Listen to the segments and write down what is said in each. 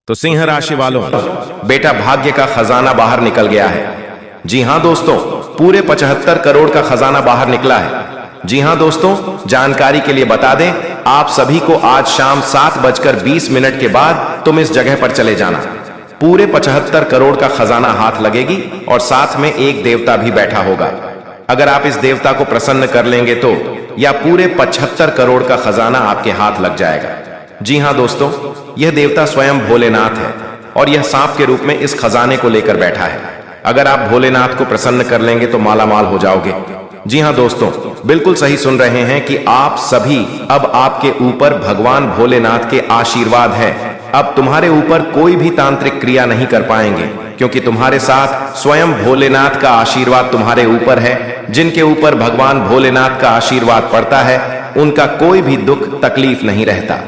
तो सिंह राशि वालों, बेटा भाग्य का खजाना बाहर निकल गया है। जी हां दोस्तों, पूरे 75 करोड़ का खजाना बाहर निकला है। जी हां दोस्तों, जानकारी के लिए बता दें, आप सभी को आज शाम 7:20 के बाद तुम इस जगह पर चले जाना। पूरे 75 करोड़ का खजाना हाथ लगेगी और साथ में एक देवता भी बैठा होगा। अगर आप इस देवता को प्रसन्न कर लेंगे तो या पूरे 75 करोड़ का खजाना आपके हाथ लग जाएगा। जी हां दोस्तों, यह देवता स्वयं भोलेनाथ है और यह सांप के रूप में इस खजाने को लेकर बैठा है। अगर आप भोलेनाथ को प्रसन्न कर लेंगे तो मालामाल हो जाओगे। जी हां दोस्तों, बिल्कुल सही सुन रहे हैं कि आप सभी, अब आपके ऊपर भगवान भोलेनाथ के आशीर्वाद है। अब तुम्हारे ऊपर कोई भी तांत्रिक क्रिया नहीं कर पाएंगे, क्योंकि तुम्हारे साथ स्वयं भोलेनाथ का आशीर्वाद तुम्हारे ऊपर है। जिनके ऊपर भगवान भोलेनाथ का आशीर्वाद पड़ता है, उनका कोई भी दुख तकलीफ नहीं रहता।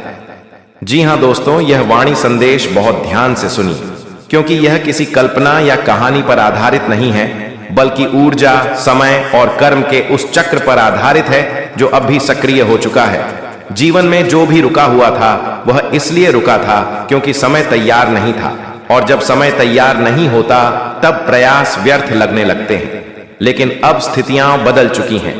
जी हां दोस्तों, यह वाणी संदेश बहुत ध्यान से सुनिए, क्योंकि यह किसी कल्पना या कहानी पर आधारित नहीं है, बल्कि ऊर्जा, समय और कर्म के उस चक्र पर आधारित है जो अब भी सक्रिय हो चुका है। जीवन में जो भी रुका हुआ था वह इसलिए रुका था क्योंकि समय तैयार नहीं था, और जब समय तैयार नहीं होता तब प्रयास व्यर्थ लगने लगते हैं। लेकिन अब स्थितियां बदल चुकी हैं।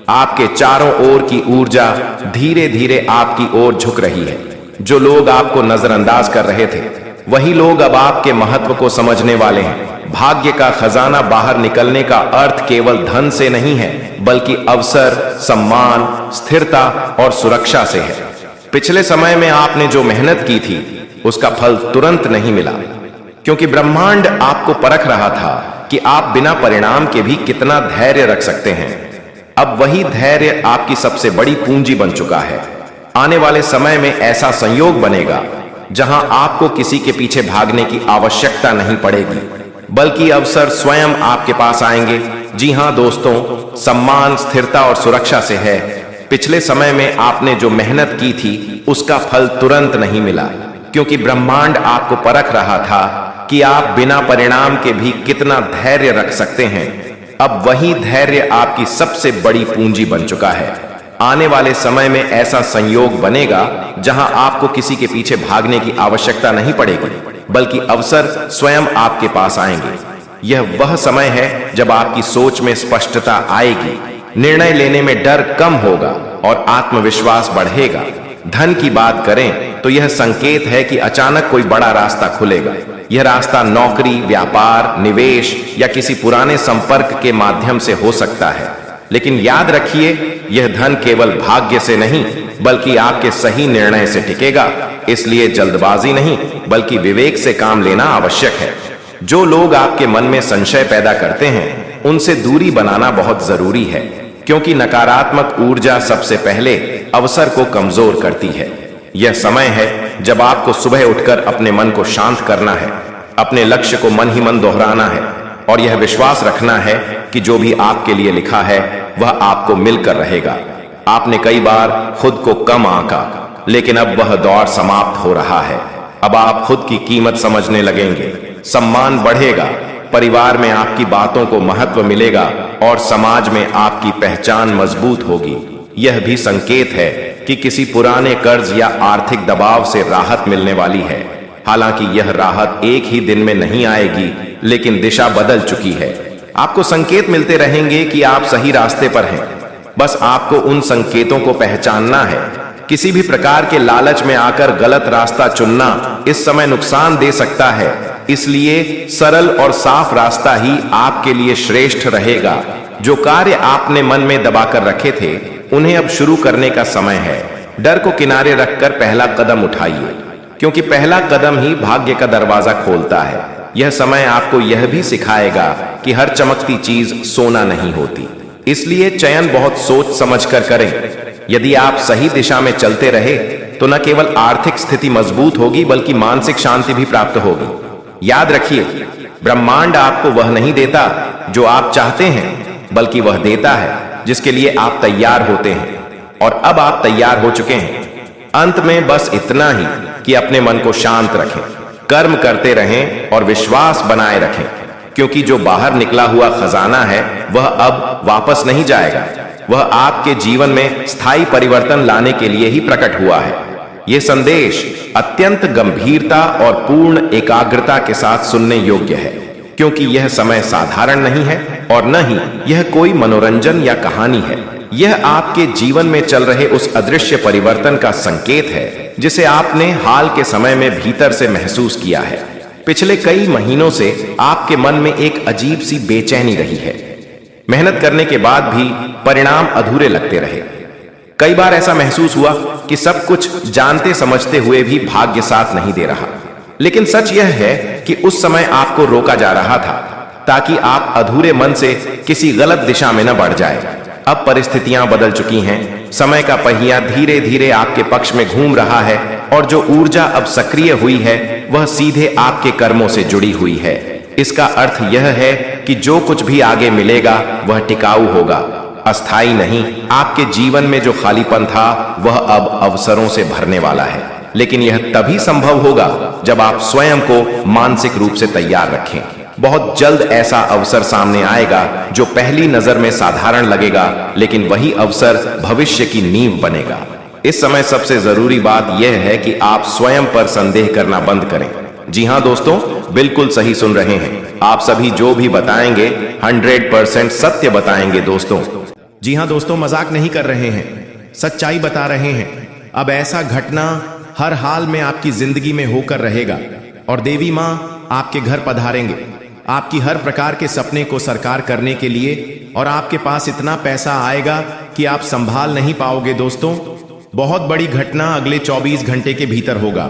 आपके चारों ओर की ऊर्जा धीरे धीरे आपकी ओर झुक रही है। जो लोग आपको नजरअंदाज कर रहे थे, वही लोग अब आपके महत्व को समझने वाले हैं। भाग्य का खजाना बाहर निकलने का अर्थ केवल धन से नहीं है, बल्कि अवसर, सम्मान, स्थिरता और सुरक्षा से है। पिछले समय में आपने जो मेहनत की थी, उसका फल तुरंत नहीं मिला, क्योंकि ब्रह्मांड आपको परख रहा था कि आप बिना परिणाम के भी कितना धैर्य रख सकते हैं। अब वही धैर्य आपकी सबसे बड़ी पूंजी बन चुका है। आने वाले समय में ऐसा संयोग बनेगा जहां आपको किसी के पीछे भागने की आवश्यकता नहीं पड़ेगी, बल्कि अवसर स्वयं आपके पास आएंगे। जी हां दोस्तों, सम्मान, स्थिरता और सुरक्षा से है। पिछले समय में आपने जो मेहनत की थी, उसका फल तुरंत नहीं मिला, क्योंकि ब्रह्मांड आपको परख रहा था कि आप बिना परिणाम के भी कितना धैर्य रख सकते हैं। अब वही धैर्य आपकी सबसे बड़ी पूंजी बन चुका है। आने वाले समय में ऐसा संयोग बनेगा जहां आपको किसी के पीछे भागने की आवश्यकता नहीं पड़ेगी, बल्कि अवसर स्वयं आपके पास आएंगे। यह वह समय है जब आपकी सोच में स्पष्टता आएगी, निर्णय लेने में डर कम होगा और आत्मविश्वास बढ़ेगा। धन की बात करें तो यह संकेत है कि अचानक कोई बड़ा रास्ता खुलेगा। यह रास्ता नौकरी, व्यापार, निवेश या किसी पुराने संपर्क के माध्यम से हो सकता है। लेकिन याद रखिए, यह धन केवल भाग्य से नहीं, बल्कि आपके सही निर्णय से टिकेगा। इसलिए जल्दबाजी नहीं, बल्कि विवेक से काम लेना आवश्यक है। जो लोग आपके मन में संशय पैदा करते हैं, उनसे दूरी बनाना बहुत जरूरी है, क्योंकि नकारात्मक ऊर्जा सबसे पहले अवसर को कमजोर करती है। यह समय है जब आपको सुबह उठकर अपने मन को शांत करना है, अपने लक्ष्य को मन ही मन दोहराना है और यह विश्वास रखना है कि जो भी आपके लिए लिखा है वह आपको मिलकर रहेगा। आपने कई बार खुद को कम आंका, लेकिन अब वह दौर समाप्त हो रहा है। अब आप खुद की कीमत समझने लगेंगे, सम्मान बढ़ेगा, परिवार में आपकी बातों को महत्व मिलेगा और समाज में आपकी पहचान मजबूत होगी। यह भी संकेत है कि किसी पुराने कर्ज या आर्थिक दबाव से राहत मिलने वाली है। हालांकि यह राहत एक ही दिन में नहीं आएगी, लेकिन दिशा बदल चुकी है। आपको संकेत मिलते रहेंगे कि आप सही रास्ते पर हैं। बस आपको उन संकेतों को पहचानना है। किसी भी प्रकार के लालच में आकर गलत रास्ता चुनना इस समय नुकसान दे सकता है। इसलिए सरल और साफ रास्ता ही आपके लिए श्रेष्ठ रहेगा। जो कार्य आपने मन में दबाकर रखे थे, उन्हें अब शुरू करने का समय है। डर को किनारे रखकर पहला कदम उठाइए, क्योंकि पहला कदम ही भाग्य का दरवाजा खोलता है। यह समय आपको यह भी सिखाएगा कि हर चमकती चीज सोना नहीं होती, इसलिए चयन बहुत सोच समझकर करें। यदि आप सही दिशा में चलते रहे तो न केवल आर्थिक स्थिति मजबूत होगी, बल्कि मानसिक शांति भी प्राप्त होगी। याद रखिए, ब्रह्मांड आपको वह नहीं देता जो आप चाहते हैं, बल्कि वह देता है जिसके लिए आप तैयार होते हैं। और अब आप तैयार हो चुके हैं। अंत में बस इतना ही कि अपने मन को शांत रखें, कर्म करते रहें और विश्वास बनाए रखें, क्योंकि जो बाहर निकला हुआ खजाना है वह अब वापस नहीं जाएगा। वह आपके जीवन में स्थायी परिवर्तन लाने के लिए ही प्रकट हुआ है। यह संदेश अत्यंत गंभीरता और पूर्ण एकाग्रता के साथ सुनने योग्य है, क्योंकि यह समय साधारण नहीं है और न ही यह कोई मनोरंजन या कहानी है। यह आपके जीवन में चल रहे उस अदृश्य परिवर्तन का संकेत है जिसे आपने हाल के समय में भीतर से महसूस किया है। पिछले कई महीनों से आपके मन में एक अजीब सी बेचैनी रही है। मेहनत करने के बाद भी परिणाम अधूरे लगते रहे। कई बार ऐसा महसूस हुआ कि सब कुछ जानते समझते हुए भी भाग्य साथ नहीं दे रहा। लेकिन सच यह है कि उस समय आपको रोका जा रहा था ताकि आप अधूरे मन से किसी गलत दिशा में न बढ़ जाए। अब परिस्थितियां बदल चुकी हैं, समय का पहिया धीरे धीरे आपके पक्ष में घूम रहा है और जो ऊर्जा अब सक्रिय हुई है वह सीधे आपके कर्मों से जुड़ी हुई है। इसका अर्थ यह है कि जो कुछ भी आगे मिलेगा वह टिकाऊ होगा, अस्थाई नहीं। आपके जीवन में जो खालीपन था वह अब अवसरों से भरने वाला है, लेकिन यह तभी संभव होगा जब आप स्वयं को मानसिक रूप से तैयार रखें। बहुत जल्द ऐसा अवसर सामने आएगा जो पहली नजर में साधारण लगेगा, लेकिन वही अवसर भविष्य की नींव बनेगा। इस समय सबसे जरूरी बात यह है कि आप स्वयं पर संदेह करना बंद करें। जी हां दोस्तों, बिल्कुल सही सुन रहे हैं। आप सभी जो भी बताएंगे 100% सत्य बताएंगे दोस्तों। जी हां दोस्तों, मजाक नहीं कर रहे हैं, सच्चाई बता रहे हैं। अब ऐसा घटना हर हाल में आपकी जिंदगी में होकर रहेगा और देवी मां आपके घर पधारेंगे आपकी हर प्रकार के सपने को साकार करने के लिए, और आपके पास इतना पैसा आएगा कि आप संभाल नहीं पाओगे दोस्तों। बहुत बड़ी घटना अगले 24 घंटे के भीतर होगा।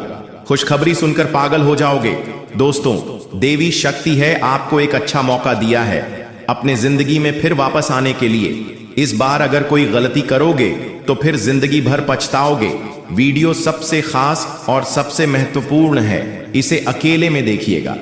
खुशखबरी सुनकर पागल हो जाओगे दोस्तों। देवी शक्ति है आपको एक अच्छा मौका दिया है अपने जिंदगी में फिर वापस आने के लिए। इस बार अगर कोई गलती करोगे तो फिर जिंदगी भर पछताओगे। वीडियो सबसे खास और सबसे महत्वपूर्ण है, इसे अकेले में देखिएगा।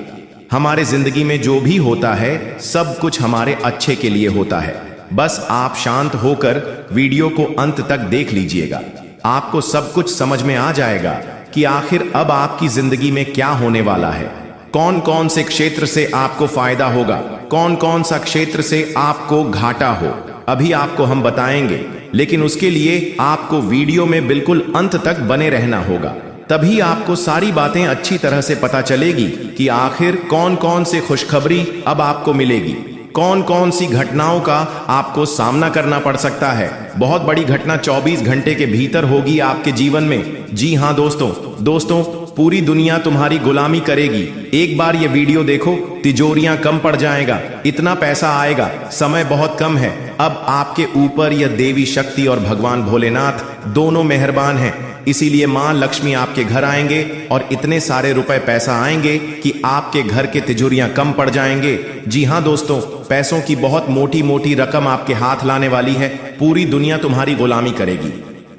हमारे जिंदगी में जो भी होता है सब कुछ हमारे अच्छे के लिए होता है। बस आप शांत होकर वीडियो को अंत तक देख लीजिएगा। आपको सब कुछ समझ में आ जाएगा कि आखिर अब आपकी जिंदगी में क्या होने वाला है। कौन कौन से क्षेत्र से आपको फायदा होगा, कौन कौन सा क्षेत्र से आपको घाटा हो, अभी आपको हम बताएंगे। लेकिन उसके लिए आपको वीडियो में बिल्कुल अंत तक बने रहना होगा, तभी आपको सारी बातें अच्छी तरह से पता चलेगी कि आखिर कौन कौन से खुशखबरी अब आपको मिलेगी, कौन कौन सी घटनाओं का आपको सामना करना पड़ सकता है। बहुत बड़ी घटना 24 घंटे के भीतर होगी आपके जीवन में। जी हां दोस्तों, पूरी दुनिया तुम्हारी गुलामी करेगी। एक बार ये वीडियो देखो, तिजोरियां कम पड़ जाएगा, इतना पैसा आएगा, समय बहुत कम है। अब आपके ऊपर यह देवी शक्ति और भगवान भोलेनाथ दोनों मेहरबान हैं। इसीलिए मां लक्ष्मी आपके घर आएंगे और इतने सारे रुपए पैसा आएंगे कि आपके घर के तिजोरियां कम पड़ जाएंगे। जी हां दोस्तों, पैसों की बहुत मोटी मोटी रकम आपके हाथ लाने वाली है। पूरी दुनिया तुम्हारी गुलामी करेगी।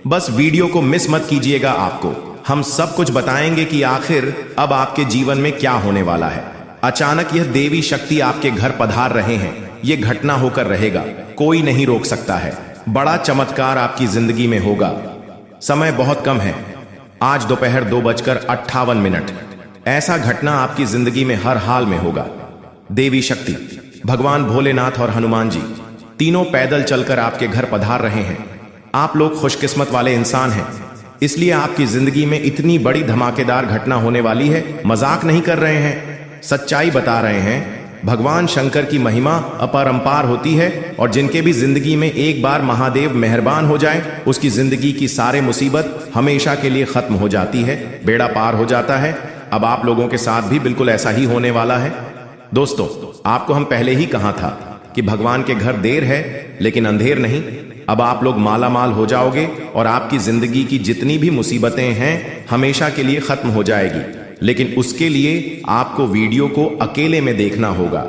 बस वीडियो को मिस मत कीजिएगा। आपको हम सब कुछ बताएंगे कि आखिर अब आपके जीवन में क्या होने वाला है। अचानक यह देवी शक्ति आपके घर पधार रहे हैं, यह घटना होकर रहेगा, कोई नहीं रोक सकता है। बड़ा चमत्कार आपकी जिंदगी में होगा। समय बहुत कम है, आज दोपहर 2:58। ऐसा घटना आपकी जिंदगी में हर हाल में होगा। देवी शक्ति, भगवान भोलेनाथ और हनुमान जी तीनों पैदल चलकर आपके घर पधार रहे हैं। आप लोग खुशकिस्मत वाले इंसान हैं, इसलिए आपकी जिंदगी में इतनी बड़ी धमाकेदार घटना होने वाली है। मजाक नहीं कर रहे हैं, सच्चाई बता रहे हैं। भगवान शंकर की महिमा अपरंपार होती है और जिनके भी जिंदगी में एक बार महादेव मेहरबान हो जाए, उसकी जिंदगी की सारे मुसीबत हमेशा के लिए खत्म हो जाती है, बेड़ा पार हो जाता है। अब आप लोगों के साथ भी बिल्कुल ऐसा ही होने वाला है। दोस्तों, आपको हम पहले ही कहा था कि भगवान के घर देर है लेकिन अंधेर नहीं। अब आप लोग माला माल हो जाओगे और आपकी जिंदगी की जितनी भी मुसीबतें हैं हमेशा के लिए खत्म हो जाएगी। लेकिन उसके लिए आपको वीडियो को अकेले में देखना होगा,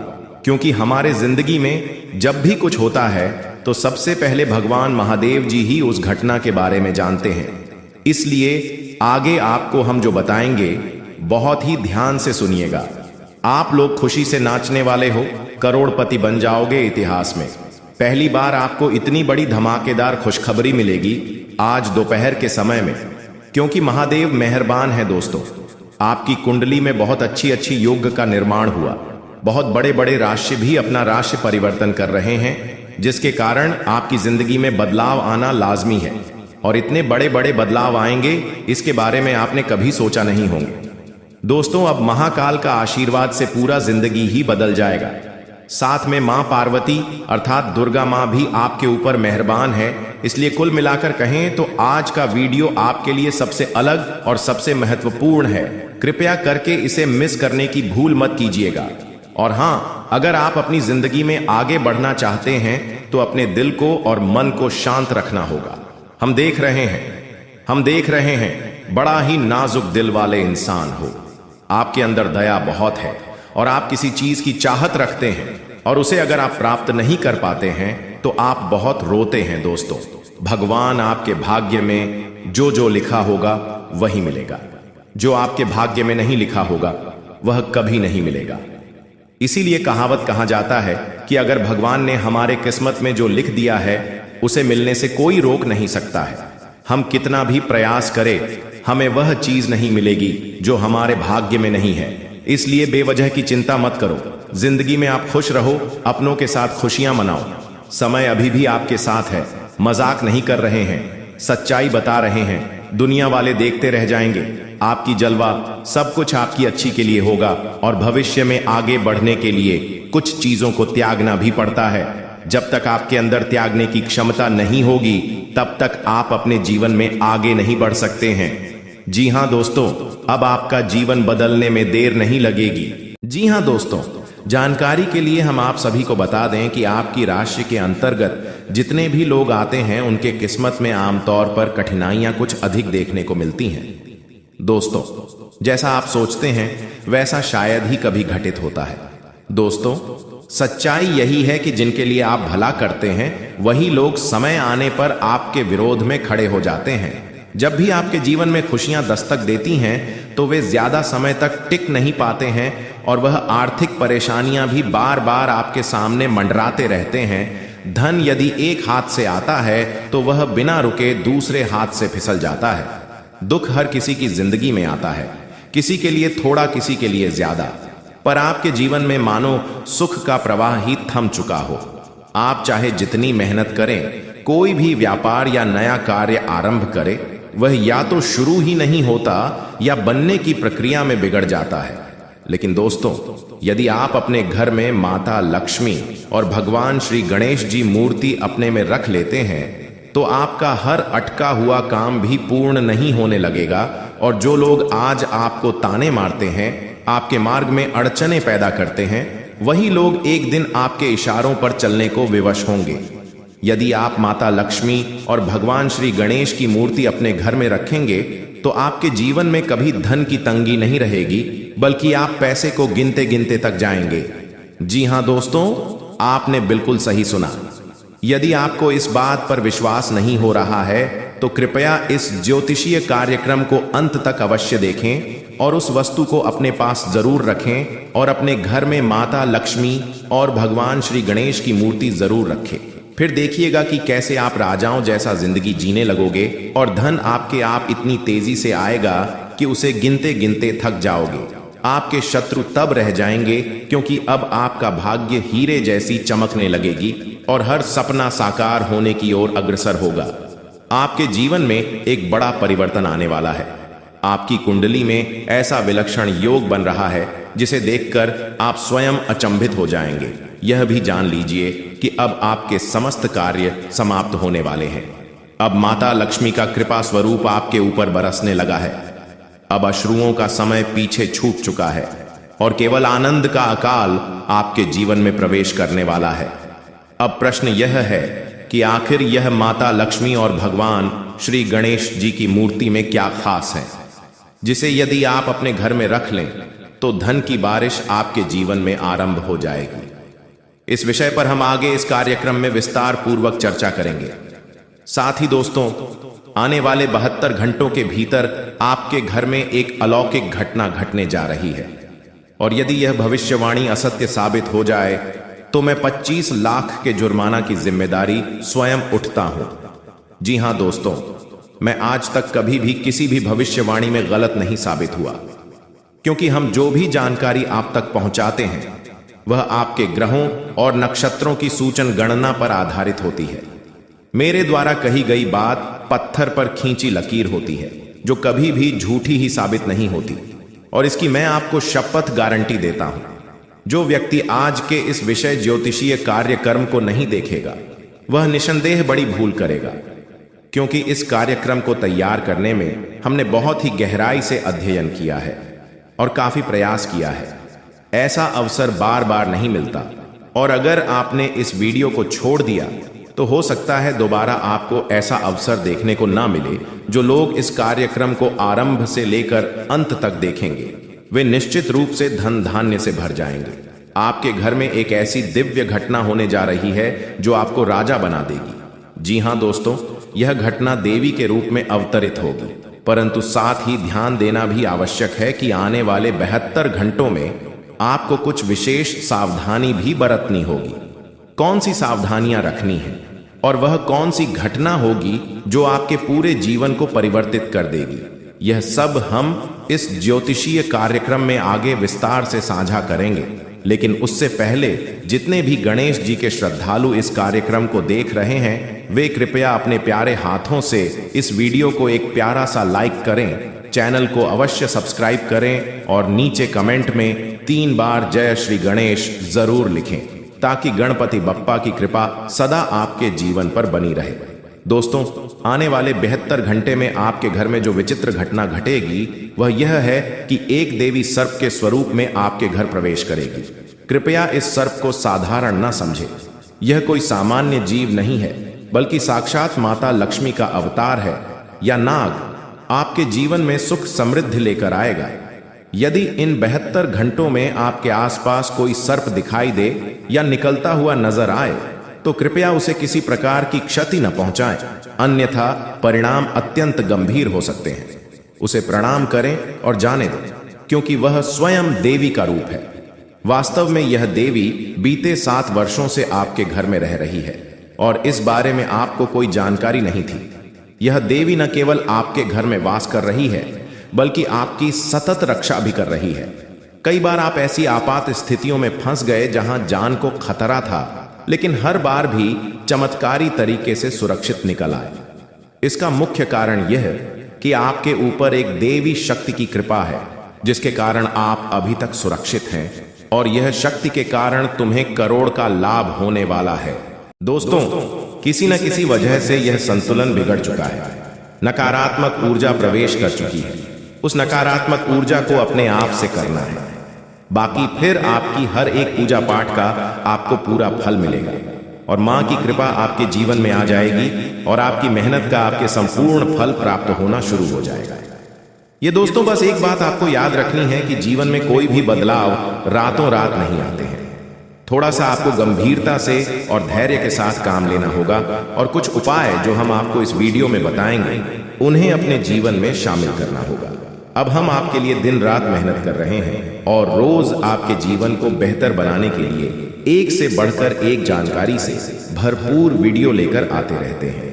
क्योंकि हमारे जिंदगी में जब भी कुछ होता है तो सबसे पहले भगवान महादेव जी ही उस घटना के बारे में जानते हैं। इसलिए आगे आपको हम जो बताएंगे बहुत ही ध्यान से सुनिएगा। आप लोग खुशी से नाचने वाले हो, करोड़पति बन जाओगे इतिहास में। पहली बार आपको इतनी बड़ी धमाकेदार खुशखबरी मिलेगी आज दोपहर के समय में, क्योंकि महादेव मेहरबान है। दोस्तों, आपकी कुंडली में बहुत अच्छी अच्छी योग का निर्माण हुआ। बहुत बड़े बड़े राशि भी अपना राशि परिवर्तन कर रहे हैं, जिसके कारण आपकी जिंदगी में बदलाव आना लाजमी है। और इतने बड़े बड़े बदलाव आएंगे, इसके बारे में आपने कभी सोचा नहीं होंगे। दोस्तों, अब महाकाल का आशीर्वाद से पूरा जिंदगी ही बदल जाएगा। साथ में मां पार्वती अर्थात दुर्गा मां भी आपके ऊपर मेहरबान है। इसलिए कुल मिलाकर कहें तो आज का वीडियो आपके लिए सबसे अलग और सबसे महत्वपूर्ण है। कृपया करके इसे मिस करने की भूल मत कीजिएगा। और हाँ, अगर आप अपनी जिंदगी में आगे बढ़ना चाहते हैं तो अपने दिल को और मन को शांत रखना होगा। हम देख रहे हैं बड़ा ही नाजुक दिल वाले इंसान हो। आपके अंदर दया बहुत है और आप किसी चीज की चाहत रखते हैं और उसे अगर आप प्राप्त नहीं कर पाते हैं तो आप बहुत रोते हैं। दोस्तों, भगवान आपके भाग्य में जो जो लिखा होगा वही मिलेगा। जो आपके भाग्य में नहीं लिखा होगा वह कभी नहीं मिलेगा। इसीलिए कहावत कहा जाता है कि अगर भगवान ने हमारे किस्मत में जो लिख दिया है उसे मिलने से कोई रोक नहीं सकता है। हम कितना भी प्रयास करें, हमें वह चीज नहीं मिलेगी जो हमारे भाग्य में नहीं है। इसलिए बेवजह की चिंता मत करो। जिंदगी में आप खुश रहो, अपनों के साथ खुशियां मनाओ। समय अभी भी आपके साथ है। मजाक नहीं कर रहे हैं, सच्चाई बता रहे हैं। दुनिया वाले देखते रह जाएंगे। आपकी जलवा सब कुछ आपकी अच्छी के लिए होगा और भविष्य में आगे बढ़ने के लिए कुछ चीजों को त्यागना भी पड़ता है। जब तक आपके अंदर त्यागने की क्षमता नहीं होगी तब तक आप अपने जीवन में आगे नहीं बढ़ सकते हैं। जी हां दोस्तों, अब आपका जीवन बदलने में देर नहीं लगेगी। जी हां दोस्तों, जानकारी के लिए हम आप सभी को बता दें कि आपकी राशि के अंतर्गत जितने भी लोग आते हैं उनके किस्मत में आमतौर पर कठिनाइयां कुछ अधिक देखने को मिलती हैं। दोस्तों, जैसा आप सोचते हैं वैसा शायद ही कभी घटित होता है। दोस्तों, सच्चाई यही है कि जिनके लिए आप भला करते हैं वही लोग समय आने पर आपके विरोध में खड़े हो जाते हैं। जब भी आपके जीवन में खुशियां दस्तक देती हैं तो वे ज्यादा समय तक टिक नहीं पाते हैं और वह आर्थिक परेशानियां भी बार बार आपके सामने मंडराते रहते हैं। धन यदि एक हाथ से आता है तो वह बिना रुके दूसरे हाथ से फिसल जाता है। दुख हर किसी की जिंदगी में आता है, किसी के लिए थोड़ा, किसी के लिए ज्यादा। पर आपके जीवन में मानो सुख का प्रवाह ही थम चुका हो। आप चाहे जितनी मेहनत करें, कोई भी व्यापार या नया कार्य आरंभ करें, वह या तो शुरू ही नहीं होता या बनने की प्रक्रिया में बिगड़ जाता है। लेकिन दोस्तों, यदि आप अपने घर में माता लक्ष्मी और भगवान श्री गणेश जी मूर्ति अपने में रख लेते हैं तो आपका हर अटका हुआ काम भी पूर्ण नहीं होने लगेगा। और जो लोग आज आपको ताने मारते हैं, आपके मार्ग में अड़चने पैदा करते हैं, वही लोग एक दिन आपके इशारों पर चलने को विवश होंगे। यदि आप माता लक्ष्मी और भगवान श्री गणेश की मूर्ति अपने घर में रखेंगे तो आपके जीवन में कभी धन की तंगी नहीं रहेगी, बल्कि आप पैसे को गिनते गिनते तक जाएंगे। जी हां दोस्तों, आपने बिल्कुल सही सुना। यदि आपको इस बात पर विश्वास नहीं हो रहा है तो कृपया इस ज्योतिषीय कार्यक्रम को अंत तक अवश्य देखें और उस वस्तु को अपने पास जरूर रखें और अपने घर में माता लक्ष्मी और भगवान श्री गणेश की मूर्ति जरूर रखें। फिर देखिएगा कि कैसे आप राजाओं जैसा जिंदगी जीने लगोगे और धन आपके आप इतनी तेजी से आएगा कि उसे गिनते गिनते थक जाओगे। आपके शत्रु तब रह जाएंगे क्योंकि अब आपका भाग्य हीरे जैसी चमकने लगेगी और हर सपना साकार होने की ओर अग्रसर होगा। आपके जीवन में एक बड़ा परिवर्तन आने वाला है। आपकी कुंडली में ऐसा विलक्षण योग बन रहा है जिसे देखकर आप स्वयं अचंभित हो जाएंगे। यह भी जान लीजिए कि अब आपके समस्त कार्य समाप्त होने वाले हैं। अब माता लक्ष्मी का कृपा स्वरूप आपके ऊपर बरसने लगा है। अब अश्रुओं का समय पीछे छूट चुका है और केवल आनंद का अकाल आपके जीवन में प्रवेश करने वाला है। अब प्रश्न यह है कि आखिर यह माता लक्ष्मी और भगवान श्री गणेश जी की मूर्ति में क्या खास है जिसे यदि आप अपने घर में रख लें तो धन की बारिश आपके जीवन में आरंभ हो जाएगी। इस विषय पर हम आगे इस कार्यक्रम में विस्तार पूर्वक चर्चा करेंगे। साथ ही दोस्तों, आने वाले 72 घंटों के भीतर आपके घर में एक अलौकिक घटना घटने जा रही है और यदि यह भविष्यवाणी असत्य साबित हो जाए तो मैं 25 लाख के जुर्माना की जिम्मेदारी स्वयं उठता हूं। जी हां दोस्तों, मैं आज तक कभी भी किसी भी भविष्यवाणी में गलत नहीं साबित हुआ, क्योंकि हम जो भी जानकारी आप तक पहुंचाते हैं वह आपके ग्रहों और नक्षत्रों की सूचन गणना पर आधारित होती है। मेरे द्वारा कही गई बात पत्थर पर खींची लकीर होती है जो कभी भी झूठी ही साबित नहीं होती। और इसकी मैं आपको शपथ गारंटी देता हूं, जो व्यक्ति आज के इस विषय ज्योतिषीय कार्यक्रम को नहीं देखेगा वह निसंदेह बड़ी भूल करेगा, क्योंकि इस कार्यक्रम को तैयार करने में हमने बहुत ही गहराई से अध्ययन किया है और काफी प्रयास किया है। ऐसा अवसर बार बार नहीं मिलता, और अगर आपने इस वीडियो को छोड़ दिया तो हो सकता है दोबारा आपको ऐसा अवसर देखने को ना मिले। जो लोग इस कार्यक्रम को आरंभ से लेकर अंत तक देखेंगे वे निश्चित रूप से धन धान्य से भर जाएंगे। आपके घर में एक ऐसी दिव्य घटना होने जा रही है जो आपको राजा बना देगी। जी हां दोस्तों, यह घटना देवी के रूप में अवतरित होगी, परंतु साथ ही ध्यान देना भी आवश्यक है कि आने वाले 72 घंटों में आपको कुछ विशेष सावधानी भी बरतनी होगी। कौन सी सावधानियां रखनी है और वह कौन सी घटना होगी जो आपके पूरे जीवन को परिवर्तित कर देगी, यह सब हम इस ज्योतिषीय कार्यक्रम में आगे विस्तार से साझा करेंगे। लेकिन उससे पहले जितने भी गणेश जी के श्रद्धालु इस कार्यक्रम को देख रहे हैं वे कृपया अपने प्यारे हाथों से इस वीडियो को एक प्यारा सा लाइक करें, चैनल को अवश्य सब्सक्राइब करें और नीचे कमेंट में 3 बार जय श्री गणेश जरूर लिखें, ताकि गणपति बप्पा की कृपा सदा आपके जीवन पर बनी रहे। दोस्तों, आने वाले 72 घंटे में आपके घर में जो विचित्र घटना घटेगी वह यह है कि एक देवी सर्प के स्वरूप में आपके घर प्रवेश करेगी। कृपया इस सर्प को साधारण न समझें। यह कोई सामान्य जीव नहीं है, बल्कि साक्षात माता लक्ष्मी का अवतार है या नाग। आपके जीवन में सुख समृद्धि लेकर आएगा। यदि इन 72 घंटों में आपके आसपास कोई सर्प दिखाई दे या निकलता हुआ नजर आए तो कृपया उसे किसी प्रकार की क्षति न पहुंचाएं, अन्यथा परिणाम अत्यंत गंभीर हो सकते हैं। उसे प्रणाम करें और जाने दें, क्योंकि वह स्वयं देवी का रूप है। वास्तव में यह देवी बीते 7 वर्षों से आपके घर में रह रही है और इस बारे में आपको कोई जानकारी नहीं थी। यह देवी न केवल आपके घर में वास कर रही है, बल्कि आपकी सतत रक्षा भी कर रही है। कई बार आप ऐसी आपात स्थितियों में फंस गए जहां जान को खतरा था, लेकिन हर बार भी चमत्कारी तरीके से सुरक्षित निकल आए। इसका मुख्य कारण यह है कि आपके ऊपर एक देवी शक्ति की कृपा है, जिसके कारण आप अभी तक सुरक्षित हैं, और यह शक्ति के कारण तुम्हें करोड़ का लाभ होने वाला है। दोस्तों, किसी न किसी वजह से यह संतुलन बिगड़ चुका है। नकारात्मक ऊर्जा प्रवेश कर चुकी है। उस नकारात्मक ऊर्जा को अपने आप से करना है, बाकी फिर आपकी हर एक पूजा पाठ का आपको पूरा फल मिलेगा और मां की कृपा आपके जीवन में आ जाएगी और आपकी मेहनत का आपके संपूर्ण फल प्राप्त होना शुरू हो जाएगा। ये दोस्तों, बस एक बात आपको याद रखनी है कि जीवन में कोई भी बदलाव रातों रात नहीं आते हैं। थोड़ा सा आपको गंभीरता से और धैर्य के साथ काम लेना होगा, और कुछ उपाय जो हम आपको इस वीडियो में बताएंगे उन्हें अपने जीवन में शामिल करना होगा। अब हम आपके लिए दिन रात मेहनत कर रहे हैं और रोज आपके जीवन को बेहतर बनाने के लिए एक से बढ़कर एक जानकारी से भरपूर वीडियो लेकर आते रहते हैं।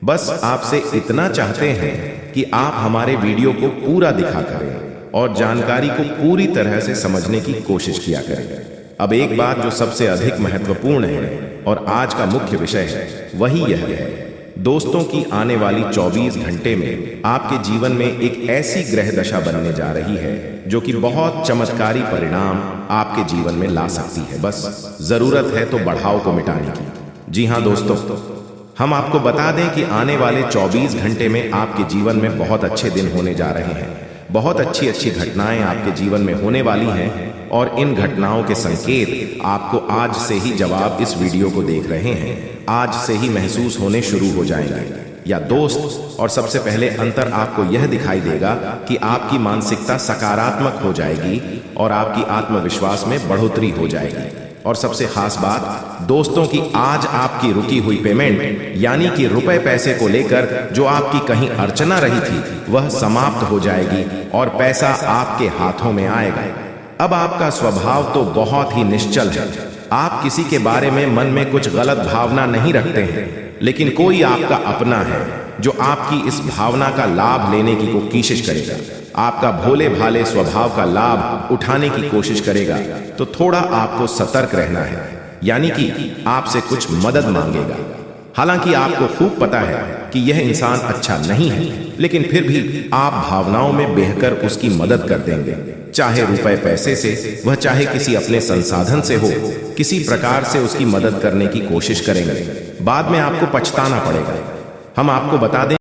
बस आपसे इतना चाहते हैं कि आप हमारे वीडियो को पूरा दिखा करें और जानकारी को पूरी तरह से समझने की कोशिश किया करें। अब एक बात जो सबसे अधिक महत्वपूर्ण है और आज का मुख्य विषय है, वही यह है दोस्तों की आने वाली 24 घंटे में आपके जीवन में एक ऐसी ग्रह दशा बनने जा रही है जो कि बहुत चमत्कारी परिणाम आपके जीवन में ला सकती है। बस जरूरत है तो बढ़ाव को मिटाने की। जी हां दोस्तों, हम आपको बता दें कि आने वाले 24 घंटे में आपके जीवन में बहुत अच्छे दिन होने जा रहे हैं। बहुत अच्छी अच्छी घटनाएं आपके जीवन में होने वाली हैं, और इन घटनाओं के संकेत आपको आज से ही, जवाब इस वीडियो को देख रहे हैं, आज से ही महसूस होने शुरू हो जाएंगे। या दोस्त, और सबसे पहले अंतर आपको यह दिखाई देगा कि आपकी मानसिकता सकारात्मक हो जाएगी और आपकी आत्मविश्वास में बढ़ोतरी हो जाएगी। और सबसे खास बात दोस्तों की आज आपकी रुकी हुई पेमेंट, यानी कि रुपए पैसे को लेकर जो आपकी कहीं अड़चना रही थी, वह समाप्त हो जाएगी और पैसा आपके हाथों में आएगा। अब आपका स्वभाव तो बहुत ही निश्चल है। आप किसी के बारे में मन में कुछ गलत भावना नहीं रखते हैं, लेकिन कोई आपका अपना है जो आपकी इस भावना का लाभ लेने की कोशिश करेगा। आपका भोले भाले स्वभाव का लाभ उठाने की कोशिश करेगा, तो थोड़ा आपको सतर्क रहना है, यानी कि आपसे कुछ मदद मांगेगा। हालांकि आपको खूब पता है कि यह इंसान अच्छा नहीं है, लेकिन फिर भी आप भावनाओं में बहकर उसकी मदद कर देंगे, चाहे रुपए पैसे से, वह चाहे किसी अपने संसाधन से हो, किसी प्रकार से उसकी मदद करने की कोशिश करेंगे। बाद में आपको पछताना पड़ेगा। हम आपको बता दें